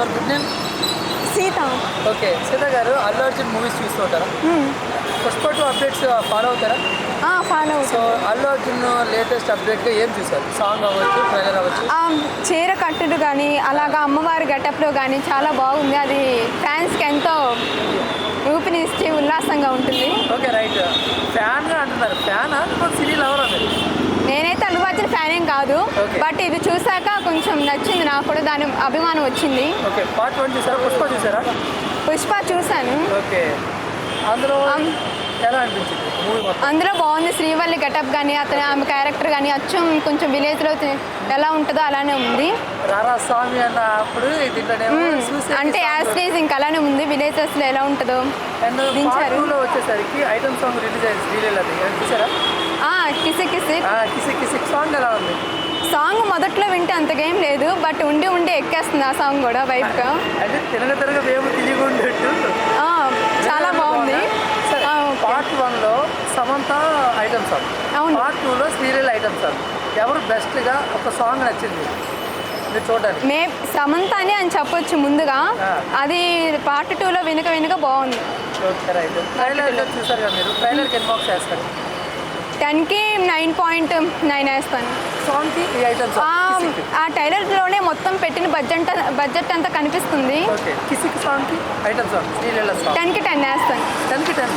Your good name? Sita. Okay, Sita గారు Allu Arjun movies చూస్తూ ఉంటారా? పుష్ప 2 అప్డేట్స్ ఫాలో అవుతారా? Follow. So Allu Arjun latest అప్డేట్గా ఏం చూసారు? సాంగ్ అవ్వచ్చు, ట్రైలర్ అవ్వచ్చు. చీర కట్టుడు కానీ అలాగా అమ్మవారి గెటప్లో కానీ చాలా బాగుంది. అది ఫ్యాన్స్కి ఎంతో ఊపినిచ్చి ఉల్లాసంగా ఉంటుంది. Okay right. ఫ్యాన్గా అంటున్నారు, ఫ్యానా సినీ లవర్ అది? నేనైతే అల్లు అర్జున్ ఫ్యాన్ ఏం కాదు, బట్ ఇది చూసాక కొంచెం నచ్చింది, నాకు కూడా దాని అభిమానం వచ్చింది. ఓకే, పార్ట్ 1 చూసారా? పుష్ప చూసారా? పుష్ప చూశాను. ఓకే, అందులో ఎలా అనిపించింది మూవీ మొత్తం? అందులో బాగుంది. శ్రీవల్లి గెటప్ కానీ ఆమె క్యారెక్టర్ కానీ అచ్చం కొంచెం విలేజ్లో ఎలా ఉంటుందో అలానే ఉంది. రారా స్వామి అన్నప్పుడు అంటే యాస్టేజ్ ఇంకా అలానే ఉంది, విలేజెస్లో ఎలా ఉంటుందో దించారు. వచ్చేసరికి ఐటమ్ సాంగ్ రిలీజ్ అయింది శ్రీలీలది, చూసారా? కిసి కిసి కిసి కిసి సాంగ్ ఎలా ఉంది? సాంగ్ మొదట్లో వింటే అంతగా ఏం లేదు, బట్ ఉండి ఎక్కేస్తుంది ఆ సాంగ్ కూడా వైబ్గా. అంటే తిరగ వేము తిరిగి చాలా బాగుంది. పార్ట్ 1లో సమంత ఐటమ్ సాంగ్, అవును. పార్ట్ 2లో శ్రీలీల ఐటమ్ సాంగ్. ఎవరు బెస్ట్గా ఒక సాంగ్ నచ్చింది మీరు చూడడానికి? సమంత అని చెప్పొచ్చు ముందుగా. అది పార్ట్ 2లో వెనుక బాగుంది. Okay right. ట్రైలర్ చూసారు కదా మీరు? ట్రైలర్కి ఎన్ని మార్క్స్ వేస్తారు? 10కి 9.9 వేస్తాను. సాంగ్కి ఈ ఐటమ్ సాంగ్ ఆ ట్రైలర్లోనే మొత్తం పెట్టిన బడ్జెట్ అంతా కనిపిస్తుంది. ఓకే, కిసిక్ సాంగ్కి ఐటమ్ సాంగ్ శ్రీలీల సాంగ్ 10కి 10 వేస్తాను. 10కి 10.